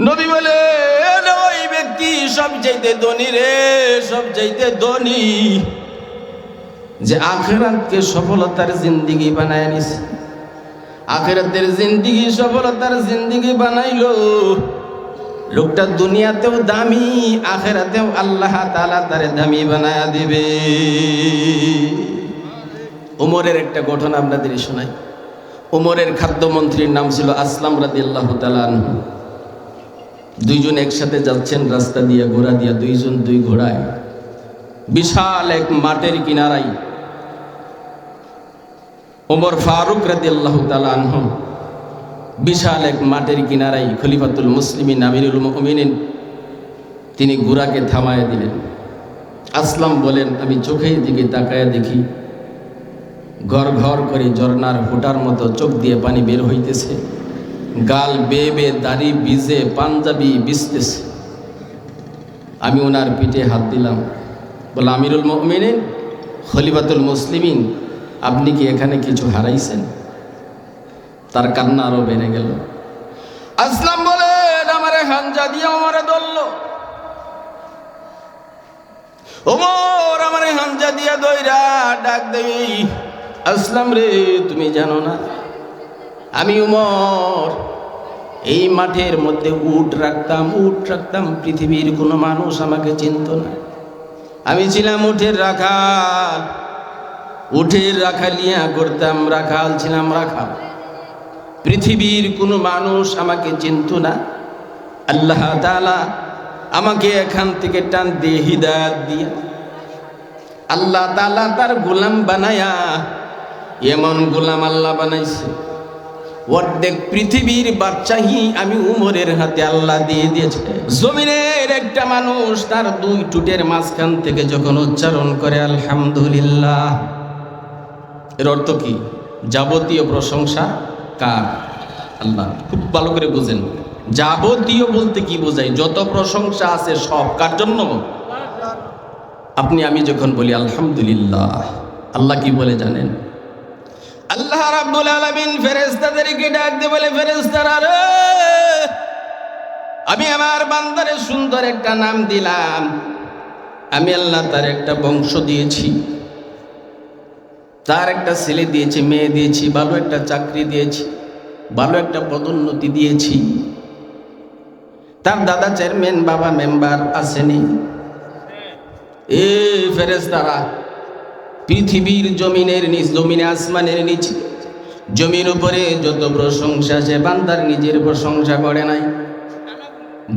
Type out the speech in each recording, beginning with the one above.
নবী বলে ওই ব্যক্তি সবচাইতে ধনী রে, সবচাইতে ধনী, যে আখিরাতকে সফলতার জিন্দেগি বানায় নিছে। আখিরাতের জিন্দেগি সফলতার জিন্দেগি বানাইলো। লোকটা দুনিয়াতেও দামি, আখিরাতেও আল্লাহ তাআলা তারে দামি বানায়া দিবে। উমরের একটা ঘটনা আপনাদের শোনাই। উমরের খাদ্যমন্ত্রীর নাম ছিল আসলাম রাদিয়াল্লাহু তাআলা আনহু। দুইজন একসাথে যাচ্ছেন রাস্তা দিয়ে, ঘোড়া দিয়া, দুইজন দুই ঘোড়ায়। বিশাল এক মাঠের কিনারায় ওমর ফারুক রাদিয়াল্লাহু তাআলা আনহু বিশাল এক মাঠের কিনারায় খলিফাতুল মুসলিমিন আমিরুল মুমিনিন তিনি ঘোড়াকে থামায় দিলেন। আসলাম বলেন, আমি চোখের দিকে তাকায় দেখি ঘর ঘর করে ঝর্ণার ফোঁটার মতো চোখ দিয়ে পানি বের হইতেছে, গাল বেয়ে বেয়ে দাড়ি ভিজে, পাঞ্জাবি ভিজতেছে। আমি ওনার পিঠে হাত দিলাম, বলে আমিরুল মুমিনিন, খলিফাতুল মুসলিমিন, আপনি কি এখানে কিছু হারাইছেন? তার কান্না আরো বেড়ে গেল। আসলাম বলেন, আমারে হাঞ্জা দিয়ে আমারে ধরল। ওমর আমারে হাঞ্জা দিয়া দইরা ডাক দেই, আসলাম রে, তুমি জানো না আমি উমর এই মাঠের মধ্যে উট রাখতাম, পৃথিবীর কোনো মানুষ আমাকে চিনত না। আমি ছিলাম উটের রাখাল, উটের রাখালিয়া করতাম, রাখাল ছিলাম, রাখাল। পৃথিবীর কোনো মানুষ আমাকে চিনত না। আল্লাহ তাআলা আমাকে এখান থেকে টান দিয়ে হিদায়াত দিয়া আল্লাহ তাআলা তার গোলাম বানায়া, এমন গোলাম আল্লাহ বানাইছে, অর্ধেক পৃথিবীর বাদশাহী আমি উমরের হাতে আল্লাহ দিয়ে দিয়েছে। জমিনের একটা মানুষ তার দুই টুটের মাঝখান থেকে যখন উচ্চারণ করে আলহামদুলিল্লাহ, এর অর্থ কি? যাবতীয় প্রশংসা কার? আল্লাহ। খুব ভালো করে বুঝেন, যাবতীয় বলতে কি বোঝায়? যত প্রশংসা আছে সব কার জন্য? আপনি আমি যখন বলি আলহামদুলিল্লাহ, আল্লাহ কি বলে জানেন? আল্লাহ রাব্বুল আলামিন ফেরেশতাদেরকে ডাক দিয়ে বলে, ফেরেশতারা রে, আমি আমার বান্দারে সুন্দর একটা নাম দিলাম। আমি আল্লাহ তার একটা বংশ দিয়েছি, তার একটা ছেলে দিয়েছি, মেয়ে দিয়েছি, ভালো একটা চাকরি দিয়েছি, ভালো একটা পদোন্নতি দিয়েছি। তার দাদা চেয়ারম্যান, বাবা মেম্বার আসেনি। এ ফেরেশতারা, পৃথিবীর জমিনের নিচ, জমিনে আসমানের নিচে, জমির উপরে যত প্রশংসা, সে বান্দার নিজের প্রশংসা করে নাই,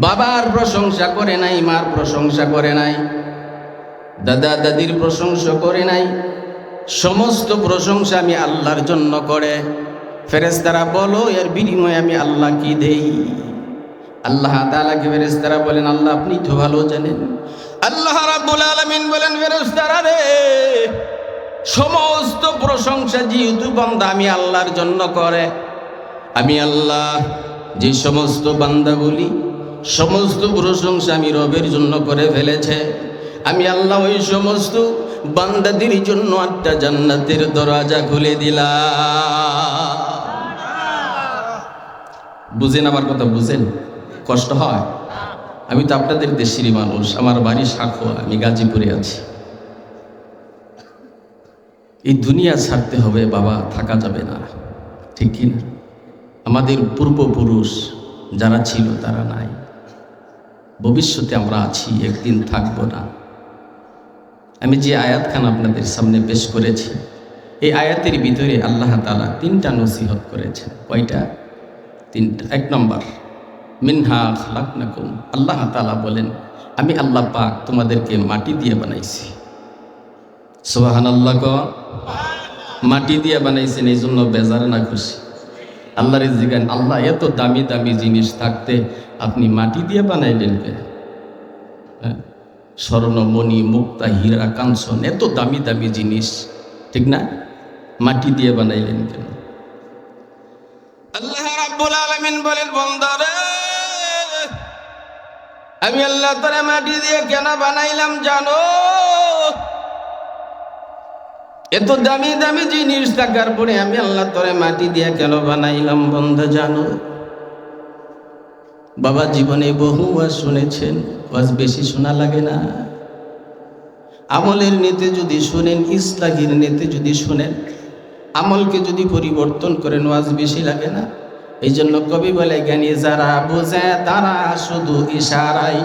বাবার প্রশংসা করে নাই, মার প্রশংসা করে নাই, দাদা দাদির প্রশংসা করে নাই। সমস্ত প্রশংসা আমি আল্লাহর জন্য করে। ফেরেশতারা বলো, এর বিনিময়ে আমি আল্লাহ কি দেই? আল্লাহ তাআলাকে ফেরেশতারা বলেন, আল্লাহ আপনি তো ভালো জানেন। আল্লাহ রাব্বুল আলামিন বলেন, ফেরেশতারা রে, সমস্ত প্রশংসা যেহেতু বান্দা আমি আল্লাহর জন্য করে, আমি আল্লাহ যে সমস্ত বান্দাগুলি সমস্ত প্রশংসা আমি রবের জন্য করে ফেলেছে, আমি আল্লাহ ওই সমস্ত বান্দাদের জন্য একটা জান্নাতের দরজা খুলে দিলাম। বুঝেন আমার কথা? বুঝেন? কষ্ট হয়? আমি তো আপনাদের দেশেরই মানুষ, আমার বাড়ি সাঁকোয়া, আমি গাজীপুরে আছি। এই দুনিয়া ছাড়তে হবে বাবা, থাকা যাবে না, ঠিক কি না? আমাদের পূর্বপুরুষ যারা ছিল তারা নাই, ভবিষ্যতে আমরা আছি, একদিন থাকবো না। আমি যে আয়াতখান আপনাদের সামনে পেশ করেছি, এই আয়াতের ভিতরে আল্লাহ তাআলা তিনটা নসিহত করেছেন। কয়টা? তিনটা। এক নম্বর, মিনহা খালাকনাকুম। আল্লাহ তাআলা বলেন, আমি আল্লাহ পাক তোমাদেরকে মাটি দিয়ে বানাইছি। সুবহানাল্লাহ। মাটি দিয়ে বানাইছেন, এই জন্য বেজার না খুশি? আল্লাহর জিজ্ঞাসা, আল্লাহ এত দামি দামি জিনিস থাকতে আপনি মাটি দিয়ে বানাইলেন কেন? স্বর্ণ, মণি, মুক্তা, হীরা, কাঞ্চন, এত দামি দামি জিনিস, ঠিক না? মাটি দিয়ে বানাইলেন কেন? আল্লাহ রাব্বুল আলামিন বলেন, বান্দারে, আমি আল্লাহ তোরে মাটি দিয়ে কেন বানাইলাম জানো? এত দামি দামি জিনিস থাকার পরে আমি আল্লাহ তোরে মাটি দিয়ে কেন বানাইলাম বান্দা জানো? বাবা জীবনে বহু ওয়াজ শুনেছেন, ওয়াজ বেশি শোনা লাগে না। আমলের নেতে যদি শুনেন, ইসলাহির নেতে যদি শুনেন, আমলকে যদি পরিবর্তন করেন, ওয়াজ বেশি লাগে না। এই জন্য কবি বলে, জ্ঞানী যারা বোঝে তারা শুধু ইশারাই,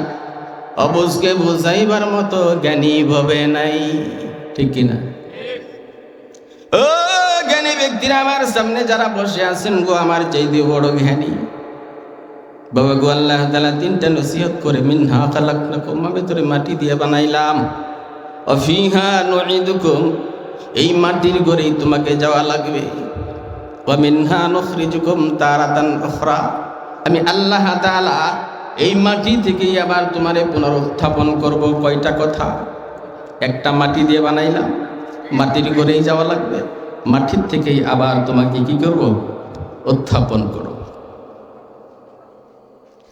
অবুঝকে বুঝাইবার মতো জ্ঞানী ভবে নাই। ঠিক কিনা? ও জ্ঞানী ব্যক্তিরা আমার সামনে যারা বসে আছেন গো, আমার চাইতে বড় জ্ঞানী বাবা গো, আল্লাহ তাআলা তিনটা নসিহত করে, মিনহা খালাকনাকুম, আমি তোরে মাটি দিয়ে বানাইলাম, অফিহা নুঈদুকুম, এই মাটির ঘরেই তোমাকে যাওয়া লাগবে, ওয়া মিনহা নুখরিজুকুম তারাতান উখরা, আমি আল্লাহ তাআলা এই মাটি থেকেই আবার তোমারে পুনরুত্থাপন করব। কয়টা কথা? একটা, মাটি দিয়ে বানাইলাম, মাটির ঘরেই যাওয়া লাগবে, মাটির থেকেই আবার তোমাকে কি করব? উত্থাপন করব।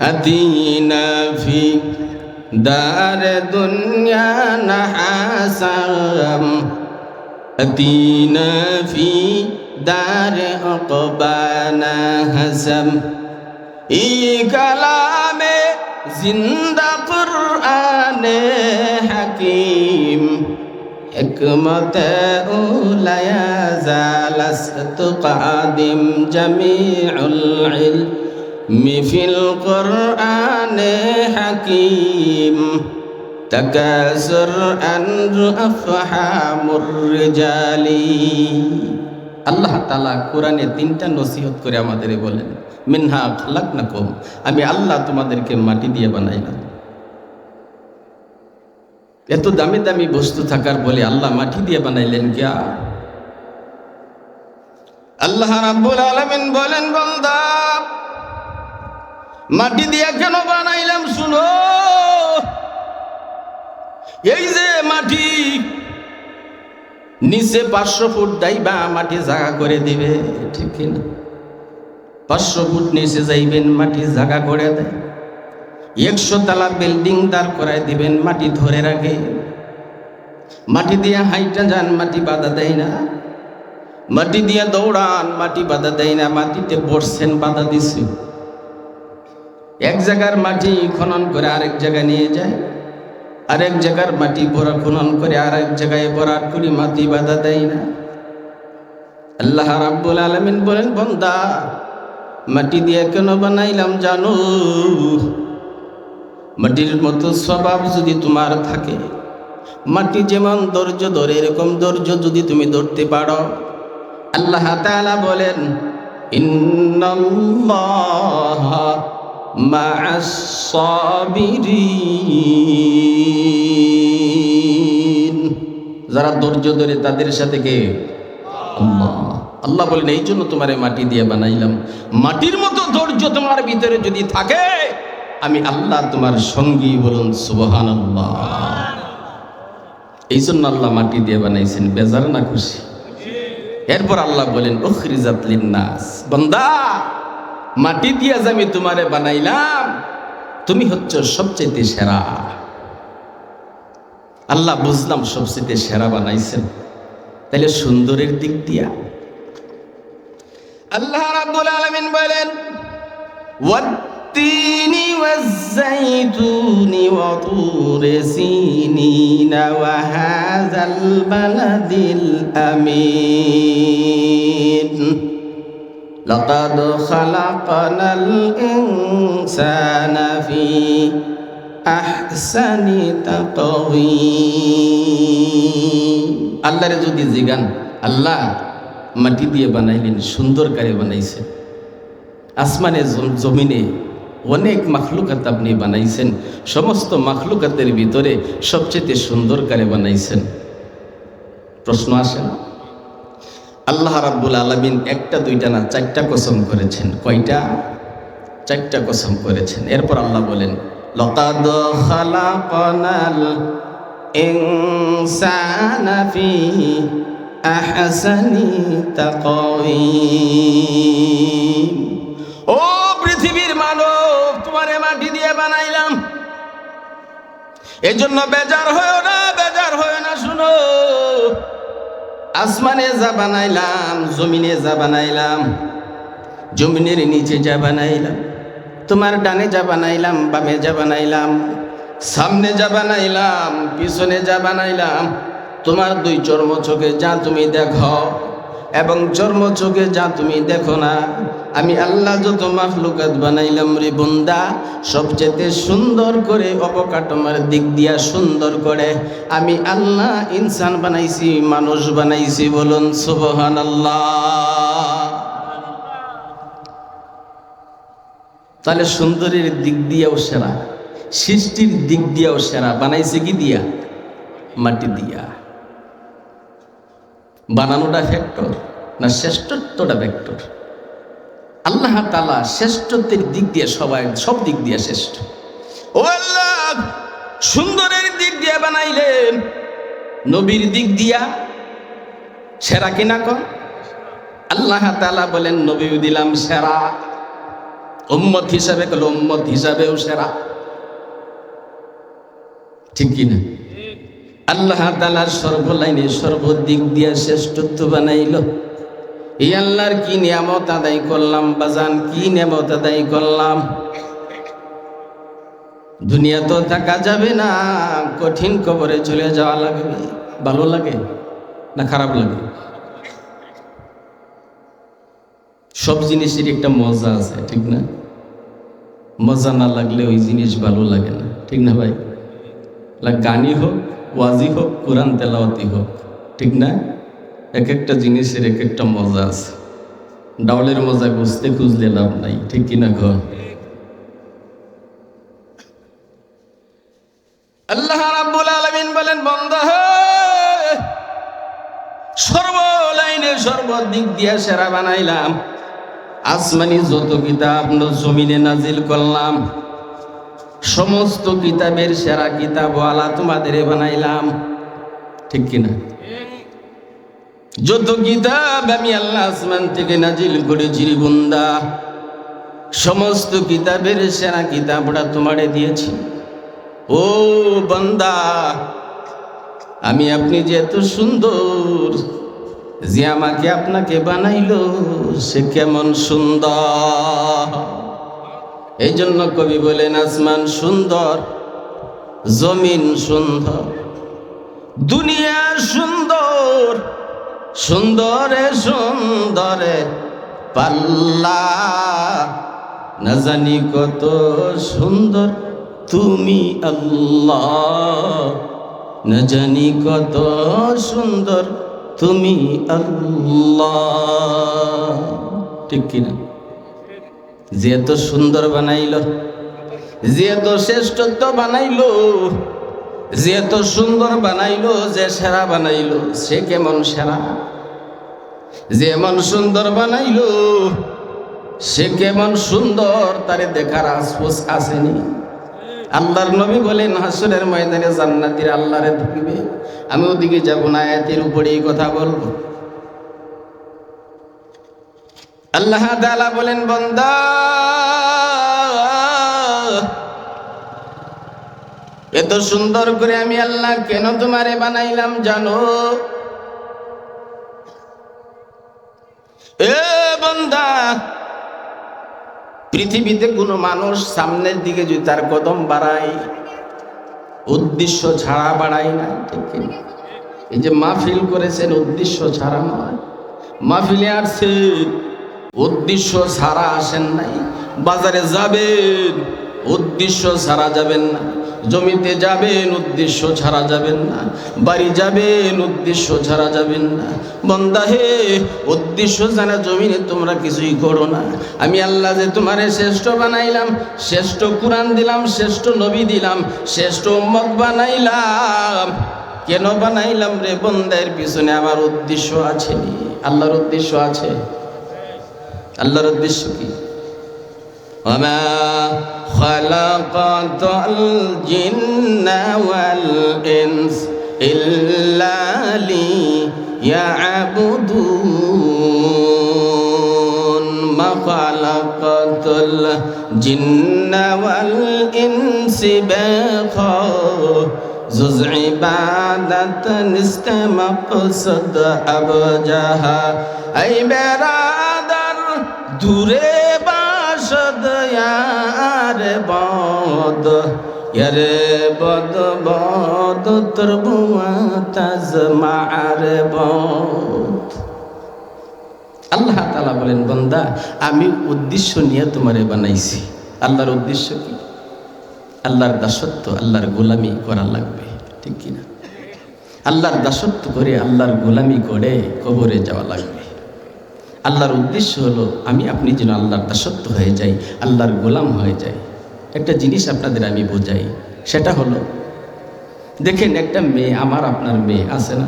আতিনা ফি দার দুনিয়া নাহাসাম, আতিনা ফি দার উকবানা হাসাম, এই কালামে জিন্দা কুরআনে হাকিম, হিকমত উলায়া জালাস্তু কাদিম, জামিউল ইলমি ফিল কুরআনে হাকিম, তাকাসুর আন আফহামুর রিজালি। আল্লাহ তাআলা কোরআনে তিনটা নসিহত করে আমাদের বলেন, মিনহা খালাকনাকুম, আমি আল্লাহ তোমাদেরকে মাটি দিয়ে বানাইলাম। এত দামি দামি বস্তু থাকার বলে আল্লাহ মাটি দিয়ে বানাইলেন কিয়া? আল্লাহ রাব্বুল আলামিন বলেন, বান্দা মাটি দিয়ে কেন বানাইলাম শুনো। এই যে মাটি, নিচে 500 ফুট দাইবা মাটি জায়গা করে দিবে, ঠিক কিনা? 500 ফুট নিচে যাইবেন, মাটি জায়গা করে দেয়। 100 তলা বিল্ডিং দাঁড় করায় দিবেন, মাটি ধরে রাখে। মাটি দিয়ে হাইটা যান, মাটি বাধা দেয় না। মাটি দিয়ে দৌড়ান, মাটি বাধা দেয় না। মাটিতে বসছেন, বাধা দিছে। এক জায়গার মাটি খনন করে আরেক জায়গায় নিয়ে যায়, আরেক জায়গার মাটি ভরা খনন করে আরেক জায়গায় ভরাট করি, মাটি বাধা দেয় না। আল্লাহ রাব্বুল আলামিন বলেন, বান্দা মাটি দিয়ে কেন বানাইলাম জানো? মাটির মতো স্বভাব যদি তোমার থাকে, মাটি যেমন ধৈর্য ধরে, এরকম ধৈর্য যদি তুমি ধরতে পারো, আল্লাহ তাআলা বলেন, ইন্নাল্লাহা মা'আস সাবিরিন, যারা ধৈর্য ধরে তাদের সাথে কে? আল্লাহ। আল্লাহ বলেন, এই জন্য তোমারে মাটি দিয়ে বানাইলাম। মাটির মতো ধৈর্য তোমার ভিতরে যদি থাকে, আমি আল্লাহ তোমার সঙ্গী। বলুন সুবহানাল্লাহ। এই জন্য আল্লাহ মাটি দিয়ে বানাইছেন। বেজার না খুশি? এরপর আল্লাহ বলেন, উখরিজাত লিন্নাস, বান্দা মাটি দিয়ে যে আমি তোমারে বানাইলাম, তুমি হচ্ছ সবচেয়ে সেরা। আল্লাহ বুঝলাম সবচেয়ে সেরা বানাইছেন, তাহলে সুন্দরের দিক দিয়া আল্লাহ রাব্বুল আলামিন বলেন, ওয়াত-তিনি ওয়াজ-যাইতুনি ওয়া তুরি সিনিনা ওয়া হাযাল বালাদিল আমিন, লাকাদ খালাকনাল ইনসানা ফি আহসানি তাকওয়িম। আল্লাহরে যদি জিগান, আল্লাহ মাটি দিয়ে বানাইলেন, সুন্দর করে বানাইছেন। আসমানে জমিনে অনেক মাখলুকাত আপনি বানাইছেন, সমস্ত মাখলুকাতের ভিতরে সবচেয়ে সুন্দর করে বানাইছেন। প্রশ্ন আসে না? আল্লাহ রাব্বুল আলামিন একটা দুইটা না, 4টা কসম করেছেন। কয়টা? 4টা কসম করেছেন। এরপর আল্লাহ বলেন, লাকাদ খালাকনাল ইনসানা ফি আহসানি তাকওয়িম। ও পৃথিবীর মানব, তোমারে মাটি দিয়ে বানাইলাম, এজন্য বেজার হয় না, বেজার হয় না। শুনো, আসমানে যা বানাইলাম, জমিনে যা বানাইলাম, জমিনের নিচে যা বানাইলাম, তোমার ডানে যা বানাইলাম, বামে যা বানাইলাম, সামনে যা বানাইলাম, পিছনে যা বানাইলাম, তোমার দুই চর্ম চোখে যা তুমি দেখো এবং চর্ম চোখে যা তুমি দেখো না, আমি আল্লাহ যত মাখলুকাত বানাইলাম রে বান্দা, সবচেয়ে সুন্দর করে অবকাঠামোর দিক দিয়া সুন্দর করে আমি আল্লাহ ইনসান বানাইছি, মানুষ বানাইছি। বলুন সুবহানাল্লাহ। তাহলে সুন্দরের দিক দিয়েও সেরা, সৃষ্টির দিক দিয়েও সেরা। বানাইছে কি দিয়া? মাটি দিয়া। বানানোটা ফ্যাক্টর না শ্রেষ্ঠত্বটা ফ্যাক্টর? আল্লাহ তাআলা শ্রেষ্ঠত্বের দিক দিয়ে সব দিক দিয়ে শ্রেষ্ঠ। ও আল্লাহ, সুন্দরের দিক দিয়ে বানাইলেন, নবীর দিক দিয়া সেরা কিনা কন? আল্লাহ তাআলা বলেন নবীও দিলাম সেরা, উম্মত হিসাবে কল উম্মত হিসাবেও সেরা। ঠিক কিনা? আল্লাহ তাআলার সর্বলাইনে সর্বদিক দিয়া শ্রেষ্ঠত্ব বানাইল। এই আল্লাহর কি নিয়ামত আদায় করলাম বাজান, কি নিয়ামত আদায় করলাম। দুনিয়া তো থাকা যাবে না, কঠিন কবরে চলে যাওয়া লাগবে। ভালো লাগে না খারাপ লাগে? সব জিনিসের একটা মজা আছে, ঠিক না? মজা না লাগলে ওই জিনিস ভালো লাগে না, ঠিক না ভাই? গানই হোক, ওয়াজি হোক, কোরআন তেলাওয়াতি হোক, ঠিক না? এক একটা জিনিসের এক একটা মজা আছে। ডাউলের মজা বুঝতে খুঁজলে লাভ নাই, ঠিক কিনা ঘর? আল্লাহ রাব্বুল আলামিন বলেন বান্দা হে, সর্বলাইনে সর্বদিক দিয়া সেরা বানাইলাম। আসমানি যত কিতাব জমিনে নাজিল করলাম, সমস্ত কিতাবের সেরা কিতাব ওয়ালা তোমাদের বানাইলাম, ঠিক কিনা? যত কিতাব আমি আল্লাহ আসমান থেকে নাজিল করেছি রে বান্দা, সমস্ত কিতাবের সেরা কিতাবটা তোমারে দিয়েছি। ও বান্দা, আমি আপনি যে এত সুন্দর, যে আমাকে আপনাকে বানাইলো সে কেমন সুন্দর। এই জন্য কবি বলেন আসমান সুন্দর, জমিন সুন্দর, দুনিয়া সুন্দর, সুন্দরে সুন্দরে পাল্লা, না জানি কত সুন্দর তুমি আল্লাহ, না জানি কত সুন্দর তুমি আল্লাহ। ঠিক কিনা? যে এত সুন্দর বানাইল, যে এত শ্রেষ্ঠত্ব বানাইল, যে এত সুন্দর বানাইল, যে সেরা বানাইল, সে কেমন সেরা? যেমন সুন্দর বানাইল সে কেমন সুন্দর, তারে দেখার আশপাশ আসেনি। আল্লাহর নবী বলেন হাসরের ময়দানে জান্নাতীরা আল্লাহরে দেখবে, আমি ওদিকে যাব না, আয়াতের উপরেই কথা বলবো। আল্লাহ তাআলা বলেন বান্দা, এত সুন্দর করে আমি আল্লাহ কেন তোমারে বানাইলাম জানো? এ বান্দা, পৃথিবীতে কোনো মানুষ সামনের দিকে যদি তার কদম বাড়ায় উদ্দেশ্য ছাড়া বাড়ায় না, ঠিক কিনা? এই যে মাহফিল করেছেন উদ্দেশ্য ছাড়া নয়, মাহফিলে আসছেন উদ্দেশ্য ছাড়া আসেন নাই। বাজারে যাবেন উদ্দেশ্য ছাড়া যাবেন না, জমিতে যাবেন উদ্দেশ্য ছাড়া যাবেন না, বাড়ি যাবেন উদ্দেশ্য ছাড়া যাবেন না। বান্দা হে, উদ্দেশ্য জানা জমিনে তোমরা কিছুই করো না। আমি আল্লাহ যে তোমারে শ্রেষ্ঠ বানাইলাম, শ্রেষ্ঠ কোরআন দিলাম, শ্রেষ্ঠ নবী দিলাম, শ্রেষ্ঠ উম্মত বানাইলাম। কেন বানাইলাম রে বান্দার পিছনে আমার উদ্দেশ্য আছে। আল্লাহর উদ্দেশ্য আছে। আল্লাহর উদ্দেশ্য কি? ওয়ামা খালাকাতুল জিন্না ওয়াল ইনস ইল্লা লিয়াবুদুন। মা খালাকাতুল জিন্না ওয়াল ইনসি বিখা জুজ ইবাদত নিস্ত মকসদ আবজাহা। এই বেরাদার দূরে বাসদ ইয়া রে বদ ইয়ারে বদ বদ তোর বুয়া তাজমা রে বদ। আল্লাহ তাআলা বলেন, বান্দা আমি উদ্দেশ্য নিয়ে তোমারে বানাইছি। আল্লাহর উদ্দেশ্য কি? আল্লাহর দাসত্ব, আল্লাহর গোলামি করা লাগবে, ঠিক কিনা? আল্লাহর দাসত্ব করে আল্লাহর গোলামি করে কবরে যাওয়া লাগবে। আল্লাহর উদ্দেশ্য হলো আমি আপনি যেন আল্লাহর দাসত্ব হয়ে যাই, আল্লাহর গোলাম হয়ে যাই। একটা জিনিস আপনাদের আমি বোঝাই, সেটা হলো দেখেন একটা মেয়ে, আমার আপনার মেয়ে আছে না,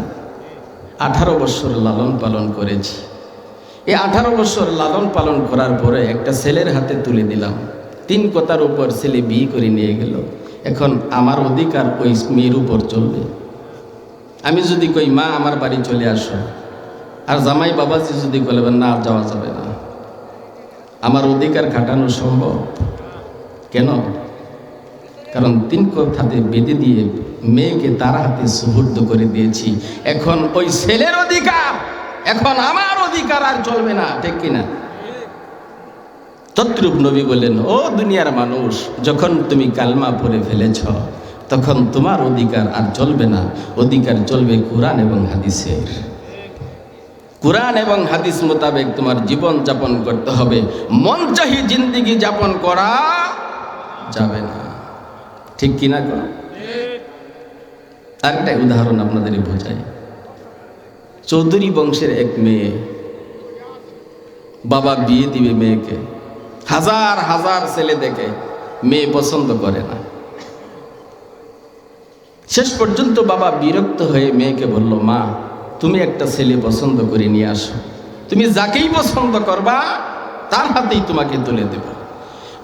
18 বছর লালন পালন করেছি। এই 18 বছর লালন পালন করার পরে একটা ছেলের হাতে তুলে দিলাম, 3 কথার উপর ছেলে বিয়ে করে নিয়ে গেল। এখন আমার অধিকার ওই মেয়ের উপর চলবে? আমি যদি কই মা আমার বাড়ি চলে আসো, আর জামাই বাবাজি যদি বলবেন না আর যাওয়া যাবে না, আমার অধিকার খাটানো সম্ভব? কেন? কারণ 3 কথাতে বেঁধে দিয়ে মেয়েকে তার হাতে সুবর্দ করে দিয়েছি। এখন ওই ছেলের অধিকার, এখন আমার অধিকার আর চলবে না, ঠিক কিনা? তদ্রূপ নবী বললেন, ও দুনিয়ার মানুষ, যখন তুমি কালমা পড়ে ফেলেছ তখন তোমার অধিকার আর চলবে না, অধিকার চলবে কোরআন এবং হাদিসের। কোরআন এবং হাদিস মোতাবেক তোমার জীবন যাপন করতে হবে, মন চাহি জিন্দেগি যাপন করা যাবে না, ঠিক কিনা? আরেকটা উদাহরণ আপনাদের বোঝাই। চৌধুরী বংশের এক মেয়ে, বাবা বিয়ে দিবে মেয়েকে, হাজার হাজার ছেলে দেখে, মেয়ে পছন্দ করে না। শেষ পর্যন্ত বাবা বিরক্ত হয়ে মেয়েকে বলল, মা তুমি একটা ছেলে পছন্দ করে নিয়ে আসো, তুমি যাকেই পছন্দ করবা তার হাতেই তোমাকে তুলে দেব।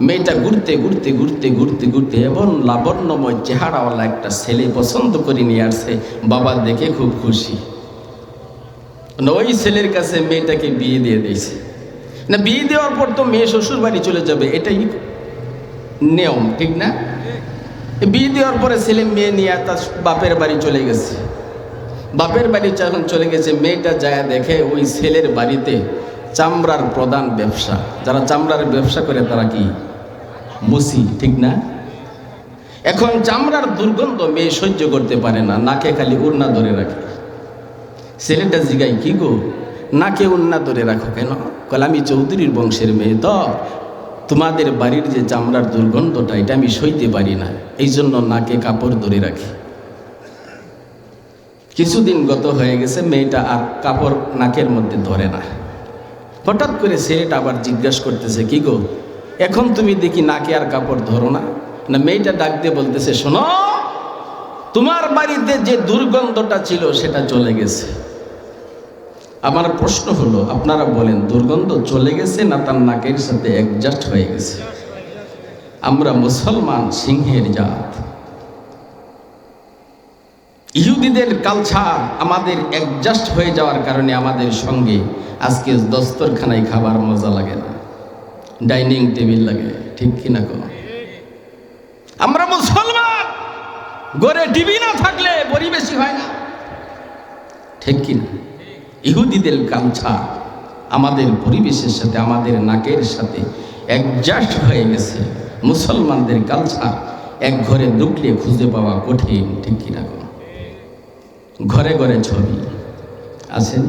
মেয়েটা ঘুরতে ঘুরতে ঘুরতে ঘুরতে ঘুরতে এমন লাবণ্যময় চেহারাওয়ালা একটা ছেলে পছন্দ করে নিয়ে আসছে, বাবা দেখে খুব খুশি। ওই ছেলের কাছে মেয়েটাকে বিয়ে দিয়ে দিয়েছে। না, বিয়ে দেওয়ার পর তো মেয়ে শ্বশুর বাড়ি চলে যাবে, এটাই নিয়ম, ঠিক না? বিয়ে দেওয়ার পরে ছেলে মেয়ে নিয়ে তার বাপের বাড়ি চলে গেছে। বাপের বাড়ি যখন চলে গেছে, মেয়েটা যায় দেখে ওই ছেলের বাড়িতে চামড়ার প্রধান ব্যবসা। যারা চামড়ার ব্যবসা করে তারা কি মুসি, ঠিক না? এখন চামড়ার দুর্গন্ধ মেয়ে সহ্য করতে পারে না, নাকে খালি উড়না ধরে রাখে। ছেলেটা জিগায়, কি গো নাকে উড়না ধরে রাখো কেন? কল আমি চৌধুরীর বংশের মেয়ে, তো তোমাদের বাড়ির যে চামড়ার দুর্গন্ধটা এটা আমি সইতে পারি না, এই জন্য নাকে কাপড় ধরে রাখি। কিছুদিন গত হয়ে গেছে, মেয়েটা আর কাপড় নাকের মধ্যে ধরে না। হঠাৎ করে ছেলেটা আবার জিজ্ঞাসা করতেছে, কি গো এখন তুমি দেখি নাকে আর কাপড় ধরো না? না, মেয়েটা ডাক দিয়ে বলতেছে, শোনো, তোমার বাড়িতে যে দুর্গন্ধটা ছিল সেটা চলে গেছে। আমার প্রশ্ন হলো, আপনারা বলেন দুর্গন্ধ চলে গেছে না তার নাকের সাথে অ্যাডজাস্ট হয়ে গেছে? আমরা মুসলমান সিংহের জাত, ইহুদিদের কালচার আমাদের অ্যাডজাস্ট হয়ে যাওয়ার কারণে আমাদের সঙ্গে আজকে দস্তরখানায় খাবার মজা লাগে না, ডাইনিং টেবিল লাগে, ঠিক কিনা? আমরা মুসলমান, ঘরে টিভি না থাকলে পরিবেশই হয় না, ঠিক কিনা? ইহুদিদের কালচার আমাদের পরিবেশের সাথে, আমাদের নাকের সাথে অ্যাডজাস্ট হয়ে গেছে। মুসলমানদের কালচার এক ঘরে ঢুকলে খুঁজে পাওয়া কঠিন, ঠিক কিনা? ঘরে ঘরে ছবি আছেন,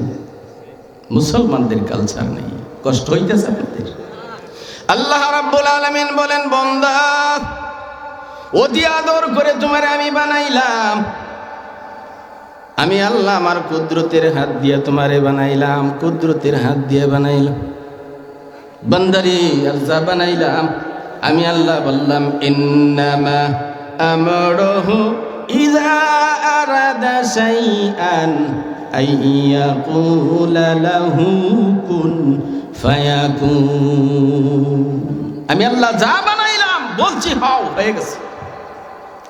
মুসলমানদের কালচার নেই। কষ্ট হইতেছে আপনাদের? আল্লাহ রাব্বুল আলামিন বলেন, বান্দা অতি আদর করে তোমারে আমি বানাইলাম, আমি আল্লাহ আমার কুদরতের হাত দিয়ে তোমারে বানাইলাম, কুদরতের হাত দিয়ে বানাইলাম। বান্দারে আল্লাহ বানাইলাম, আমি আল্লাহ বললাম, ইন্নামা আমরুহু ইযা আরাদা শাইআন আইয়াকুলা লাহু কুন ফায়াকুন। আমি আল্লাহ যা বানাইলাম বলছি হও, হয়ে গেছে।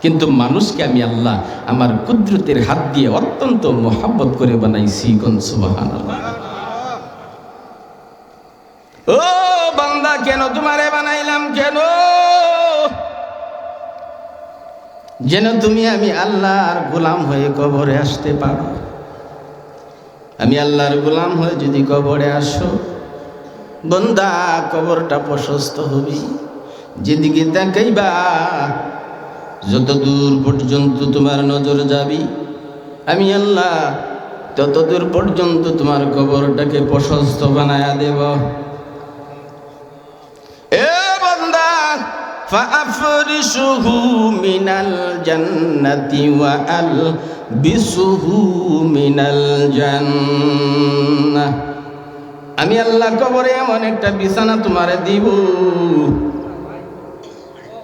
কিন্তু মানুষকে আমি আল্লাহ আমার কুদরতের হাত দিয়ে অত্যন্ত মোহাব্বত করে বানাইছি। কোন সুবহানাল্লাহ। ও বান্দা, কেন তোমারে বানাইলাম? কেন? যেন তুমি আমি আল্লাহর গোলাম হয়ে কবরে আসতে পারো। আমি আল্লাহর গোলাম হয়ে যদি কবরে আসো, বান্দা কবরটা প্রশস্ত হবি, যেদিকে তাকাইবা যত দূর পর্যন্ত তোমার নজর যাবি আমি আল্লাহ তত দূর পর্যন্ত তোমার কবরটাকে প্রশস্ত বানায়া দেব। এ বান্দা ফাআফরিশুহু মিনাল জান্নাতি ওয়া আলবিসুহু মিনাল জান্নাহ, আমি আল্লাহ কবরে এমন একটা বিছানা তোমারে দিব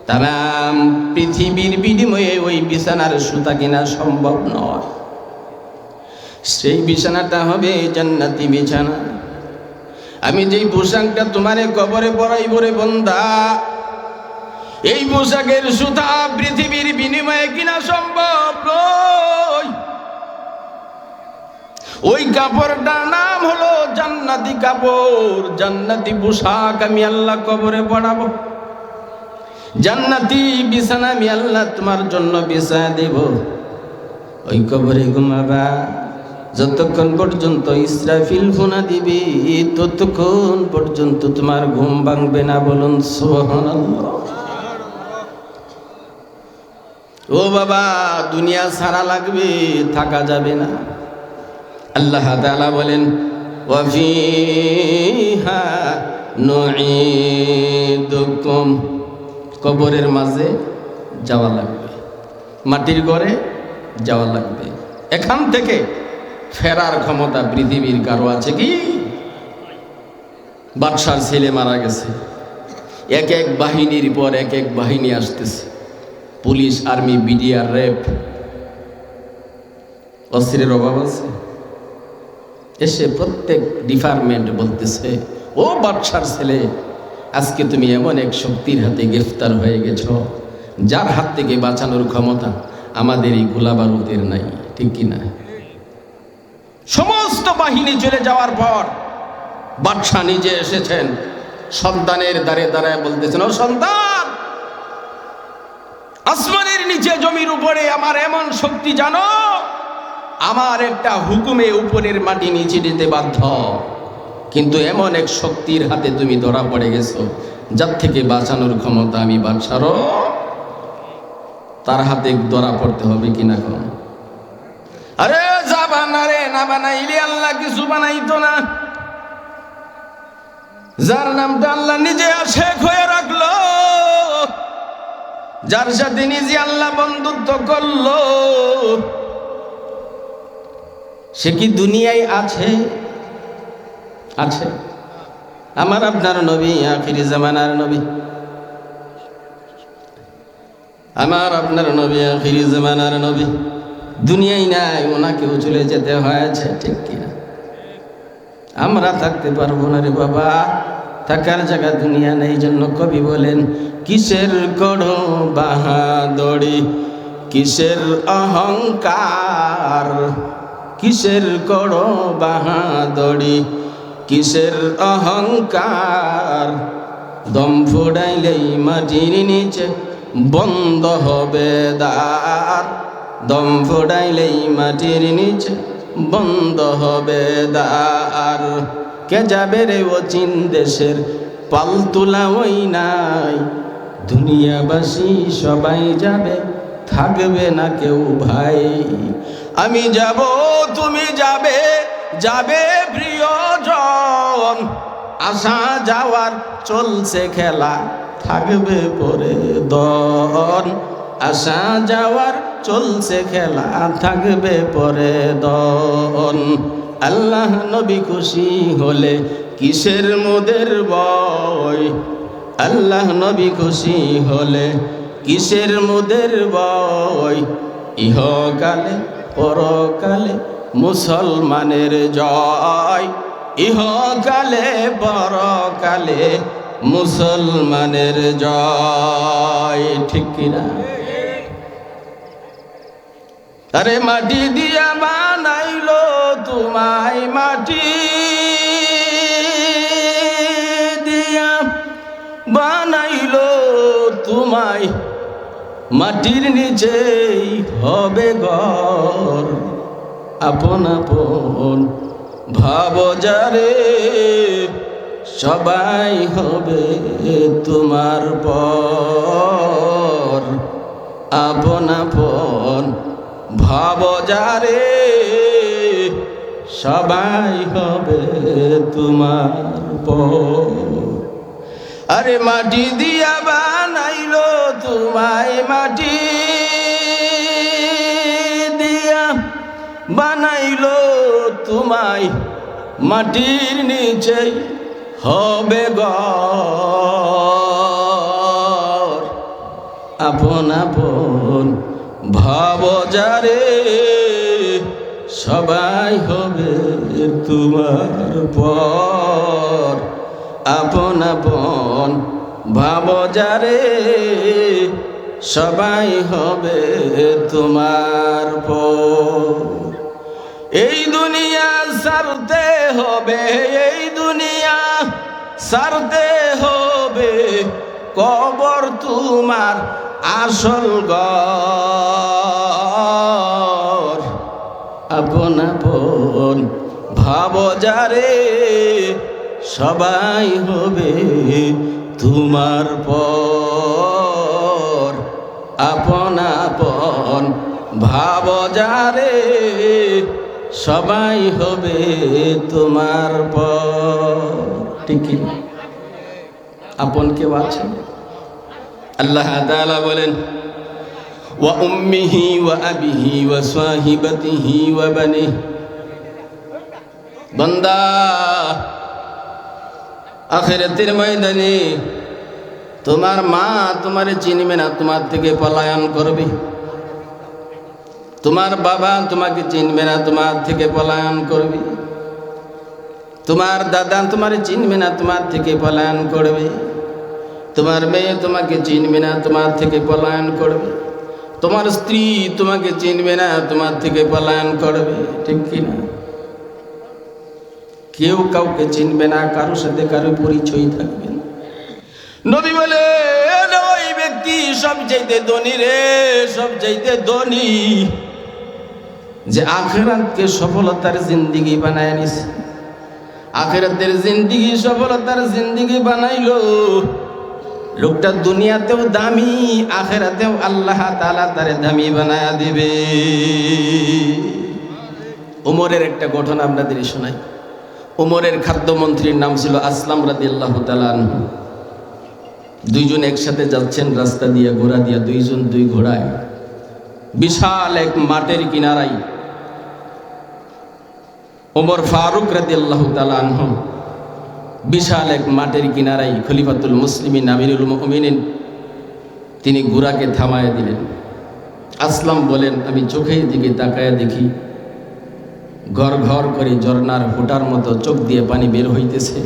তাম পৃথিবীর বিনিময়ে ওই বিছানার সুতা কিনা সম্ভব নয়। সেই বিছানাটা হবে জান্নাতি বিছানা। আমি যেই পোশাকটা তোমারে কবরে পরাইব রে বান্দা, এই পোশাকের সুতা পৃথিবীর বিনিময়ে কিনা সম্ভব নয়। ওই কাপড়টার নাম হলো জান্নাতি কাপড়, জান্নাতি পোশাক আমি আল্লাহ কবরে পরাবো। জান্নাতি বিছানা আমি আল্লাহ তোমার জন্য বিছায়া দেব। ওই কবরে ঘুমাবা, যতক্ষণ পর্যন্ত ইসরাফিল ফোনা দিবে ততক্ষণ পর্যন্ত তোমার ঘুম ভাঙবে না। বলুন সুবহানাল্লাহ। ও বাবা, দুনিয়া সারা লাগবে, থাকা যাবে না। আল্লাহ তাআলা বলেন ওয়া ফিহা নুঈদুকুম, কবরের মাঝে যাওয়া লাগবে, মাটির ঘরে যাওয়া লাগবে। এখান থেকে ফেরার ক্ষমতা পৃথিবীর কারো আছে কি? বাদশার ছেলে মারা গেছে, এক এক বাহিনীর পর এক এক বাহিনী আসতেছে, পুলিশ, আর্মি, বিডিআর, র্যাব, অস্ত্রের অভাব আছে। এসে প্রত্যেক ডিপার্টমেন্ট বলতেছে ও বাদশার ছেলে, আজকে তুমি এমন এক শক্তির হাতে গ্রেফতার হয়ে গেছ যার হাত থেকে বাঁচানোর ক্ষমতা আমাদের এই গোলা বারুদের নাই, ঠিক কিনা? সমস্ত বাহিনী চলে যাওয়ার পর বাদশাহ নিজে এসেছেন, সন্তানের দ্বারে দাঁড়ায় বলতেছেন, ও সন্তান, আসমানের নিচে জমির উপরে আমার এমন শক্তি জানো, আমার একটা হুকুমে উপরের মাটি নিচে দিতে বাধ্য, কিন্তু এমন এক শক্তির হাতে তুমি ধরা পড়ে গেছো যার থেকে বাঁচানোর ক্ষমতা আমি বাদশারও, তার হাতে ধরা পড়তে হবে কিনা কোন? আরে যা বানারে না বানাইলে আল্লাহ কিছু বানাইতো না। যার নামটা আল্লাহ নিজে আশেক হয়ে রাখলো, যার সাথে নিজে আল্লাহ বন্ধুত্ব করলো, সে কি দুনিয়ায় আছে? আছে। আমার আপনার নবী আখিরি জামানার নবী, আমার আপনার নবী আখিরি জামানার নবী দুনিয়ায় নাই, ওনাকেও চলে যেতে হয়েছে, ঠিক কিনা? আমরা থাকতে পারবো না রে বাবা, থাকার জায়গা দুনিয়া নেই। জন্য কবি বলেন, কিসের করো বাহাদুরি, কিসের অহংকার, কিসের করো বাহাদুরি, কিসের অহংকার, দম ফোড়াইলেই মাটির নিচে বন্ধ হবে দ্বার, দম ফোড়াইলেই মাটির নিচে বন্ধ হবে দ্বার। কে যাবে রে ও চীন দেশের পালতুলা ওই নাই, দুনিয়াবাসী সবাই যাবে, থাকবে না কেউ ভাই। আমি যাব, তুমি যাবে, যাবে প্রিয়জন, আসা যাওয়ার চলছে খেলা, থাকবে পরে দন, আসা যাওয়ার চলছে খেলা, থাকবে পরে দন। আল্লাহ নবী খুশি হলে কিসের মোদের ভয়, আল্লাহ নবী খুশি হলে কিসের মোদের ভয়, ইহকালে পরকালে মুসলমানের জয়, ইহকালে পরকালে মুসলমানের জয়, ঠিক কিনা? আরে মাটি দিয়া বানাইলো তোমায়, মাটি দিয়া বানাইলো তোমায়, মাটির নিচেই হবে ঘর, আপন আপন ভাব যারে সবাই হবে তোমার পর। আপন আপন ভাব যারে, সবাই হবে তোমার পর। আরে মাটি দিয়া বানাইলো তোমায়, মাটি দিয়া বানাইলো তোমায়, মাটির নিচে হবে ঘর। আপন আপন ভাব যারে, সবাই হবে তোমার পর। আপন আপন ভাব যারে, সবাই হবে তোমার পর। এই দুনিয়া ছাড়তে হবে, এই দুনিয়া ছাড়তে হবে, কবর তোমার আসল ঘর। আপন আপন ভাব যারে, সবাই হবে তোমার পর। আপন আপন ভাব যারে, সবাই হবে তোমার পর। ঠিক আপন কেউ আছে? আল্লাহ তাআলা বলেন, ওয়া উম্মিহি ওয়া আবিহি ওয়া সাহিবাতিহি ওয়া বানিহি। বান্দা, আখিরাতের ময়দানে তোমার মা তোমারে চিনবে না, তোমার থেকে পলায়ন করবে। তোমার বাবা তোমাকে চিনবে না, তোমার থেকে পলায়ন করবে। তোমার দাদা তোমারে চিনবে না, তোমার থেকে পলায়ন করবে। তোমার মেয়ে তোমাকে চিনবে না, তোমার থেকে পলায়ন করবে। তোমার স্ত্রী তোমাকে চিনবে না, তোমার থেকে পলায়ন করবে। ঠিক কিনা? কেউ কাউকে চিনবে না, কারোর সাথে কারো পরিচয় থাকবে না। নবী বলে, ওই ব্যক্তি সবচাইতে ধনী রে, সবচাইতে ধনী যে আখিরাতকে সফলতার জিন্দেগি বানায় নিছে। আখিরাতের জিন্দেগি সফলতার জিন্দেগি বানাইলো। লোকটা দুনিয়াতেও দামি, আখিরাতেও আল্লাহ তাআলা তারে দামি বানায়া দিবে। ওমরের একটা ঘটনা আপনাদের শোনাই। ওমরের খাদ্যমন্ত্রীর নাম ছিল আসলাম রাদিয়াল্লাহু তাআলা আনহু। দুইজন একসাথে যাচ্ছেন রাস্তা দিয়ে, ঘোড়া দিয়া, দুইজন দুই ঘোড়ায়। বিশাল এক মাঠের কিনারায় ওমর ফারুক রাদিয়াল্লাহু তাআলা আনহু বিশাল এক মাঠের কিনারায় খলিফাতুল মুসলিমিন আমিরুল মুমিনিন তিনি ঘোড়াকে থামায় দিলেন। আসলাম বলেন, আমি চোখের দিকে তাকায় দেখি ঘর ঘর করে ঝর্ণার ফোঁটার মতো চোখ দিয়ে পানি বের হইতেছে।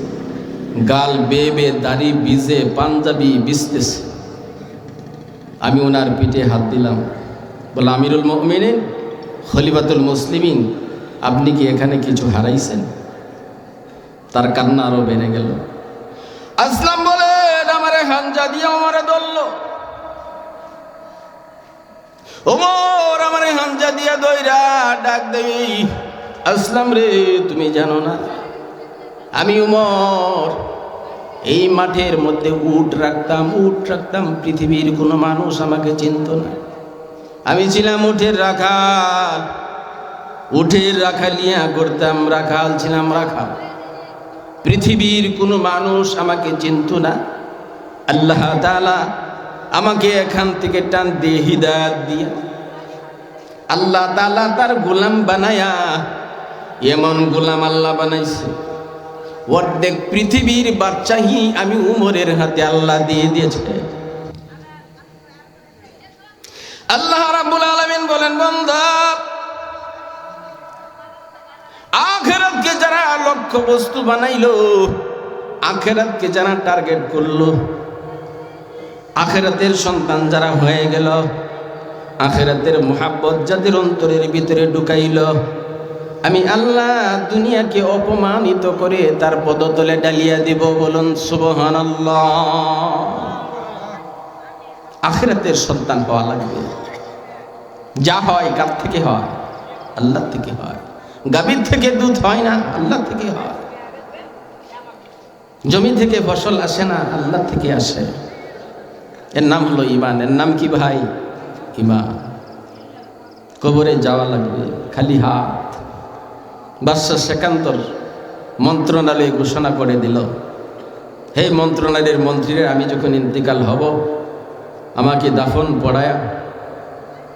গাল বেয়ে বেয়ে দাড়ি ভিজে, পাঞ্জাবি ভিজতেছে। আমি ওনার পিঠে হাত দিলাম, বলে, আমিরুল মুমিনিন, খলিফাতুল মুসলিমিন, আপনি কি এখানে কিছু হারাইছেন? তার কান্না আরো বেড়ে গেল। আসলাম বলে, আমারে হাঞ্জা দিয়ে আমারে ধরল। ওমর আমারে হাঞ্জা দিয়ে দইরা ডাক দেই, আসলাম রে, তুমি জানো না আমি ওমর এই মাঠের মধ্যে উট রাখতাম। পৃথিবীর কোনো মানুষ আমাকে চিনত না। আমি ছিলাম উটের রাখাল, উটের রাখালিয়া করতাম, রাখাল ছিলাম, রাখাল। পৃথিবীর কোনো মানুষ আমাকে চিনত না। আল্লাহ তাআলা আমাকে এখান থেকে টান দিয়ে হিদায়াত দিয়া আল্লাহ তাআলা তার গোলাম বানায়া, এমন গোলাম আল্লাহ বানাইছে, অর্ধেক পৃথিবীর বাদশাহী আমি উমরের হাতে আল্লাহ দিয়ে দিয়েছে। আল্লাহ রাব্বুল আলামিন বলেন, বান্দা, আখিরাতকে যারা লক্ষ্য বস্তু বানাইলো, আখিরাতকে যারা টার্গেট করলো, আখিরাতের সন্তান যারা হয়ে গেল, আখিরাতের মুহাব্বত যাদের অন্তরের ভিতরে ঢুকাইল, আমি আল্লাহ দুনিয়াকে অপমানিত করে তার পদতলে ডালিয়া দিব। বলুন সুবহানাল্লাহ। আখিরাতের সন্তান হওয়া লাগবে। যা হয় কার থেকে হয়? আল্লাহ থেকে হয়। গাভীর থেকে দুধ হয় না, আল্লাহ থেকে হয়। জমি থেকে ফসল আসে না, আল্লাহ থেকে আসে। এর নাম হলো ঈমান। এর নাম কি ভাই? ঈমান। কবরে যাওয়া লাগবে খালি হাত। বাদশাহ সেকান্তর মন্ত্রণালয়ে ঘোষণা করে দিল, হে মন্ত্রণালয়ের মন্ত্রীরা, আমি যখন ইন্তিকাল হব, আমাকে দাফন পড়ায়া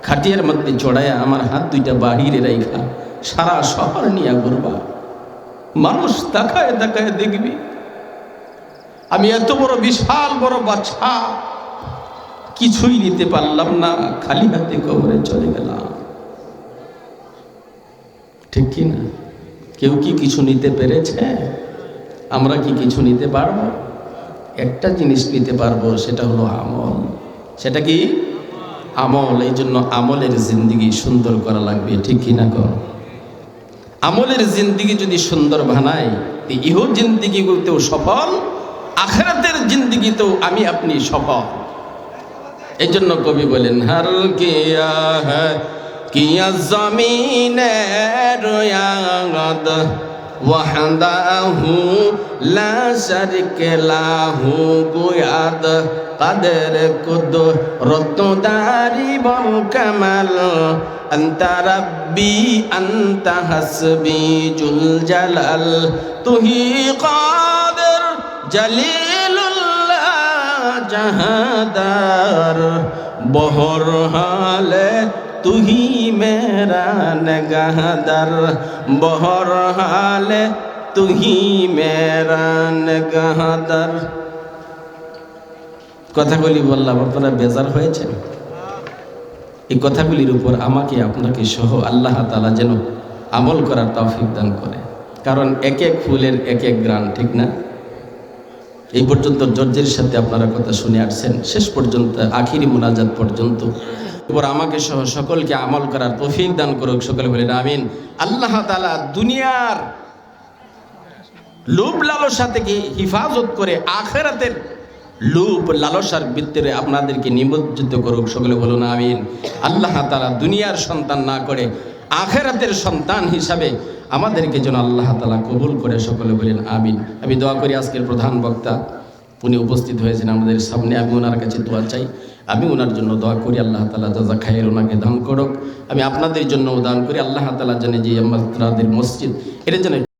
খাটিয়ার মধ্যে চড়ায়া আমার হাত দুইটা বাহিরে রাইখা সারা শহর নিয়ে ঘুরবা। মানুষ তাকায় তাকায় দেখবি আমি এত বড় বিশাল বড় বাচ্চা, কিছুই নিতে পারলাম না, খালি হাতে কবরে চলে গেলাম। ঠিক কি না? কেউ কি কিছু নিতে পেরেছে? আমরা কি কিছু নিতে পারবো? একটা জিনিস নিতে পারবো, সেটা হলো আমল। সেটা কি? আমল। এই জন্য আমলের জিন্দিগি সুন্দর করা লাগবে। ঠিক কি না কর? আমলের জিন্দিগি যদি সুন্দর বানাই, ইহো জিন্দিগিতেও সফল, আখিরাতের জিন্দিগিতেও আমি আপনি সফল। এই জন্য কবি বলেন, হর কিয়া হ্যায় কিয়া জমিনে রয়াদ ওয়াহদাহু লা শারিকা লাহু গুয়াদ কাদের কুদরত দারি বল কামাল আনতা রাব্বি আনতা হাসবি জুল জালাল তুহি কাদের জলিলুল্লাহ জাহাদার বহর হালে তুহি মেরা নগাহদার বহর হালে তুহি মেরা নগাহদার। কথাগুলি বললাম, আপনারা বেজার হয়েছেন? এই কথাগুলির উপর আমাকে আপনাকে সহ আল্লাহ তাআলা যেন আমল করার তৌফিক দান করে। কারণ এক এক ফুলের এক এক গ্রান, ঠিক না? এই পর্যন্ত জর্জের সাথে আপনারা কথা শুনে আসছেন, শেষ পর্যন্ত আখিরি মুনাজাত পর্যন্ত এবার আমাকে সহ সকলকে আমল করার তৌফিক দান করুক। সকলে বলেন আমিন। আল্লাহ তাআলা দুনিয়ার লোভ লালসা থেকে হিফাজত করে আখিরাতের লোভ লালসার ভিতরে আপনাদেরকে নিমজ্জিত করুক। সকলে বলুন আমিন। আল্লাহ তাআলা দুনিয়ার সন্তান না করে আখিরাতের সন্তান হিসাবে আমাদেরকে যেন আল্লাহ তাআলা কবুল করে। সকলে বলেন আমিন। আমি দোয়া করি আজকের প্রধান বক্তা উনি উপস্থিত হয়েছেন আমাদের সামনে, আমি ওনার কাছে দোয়া চাই, আমি ওনার জন্য দোয়া করি আল্লাহ তাআলা জাযা খায়ের ওনাকে দান করুক। আমি আপনাদের জন্য দান করি আল্লাহ তাআলা যেন যে আমাদের মসজিদ এটা যেন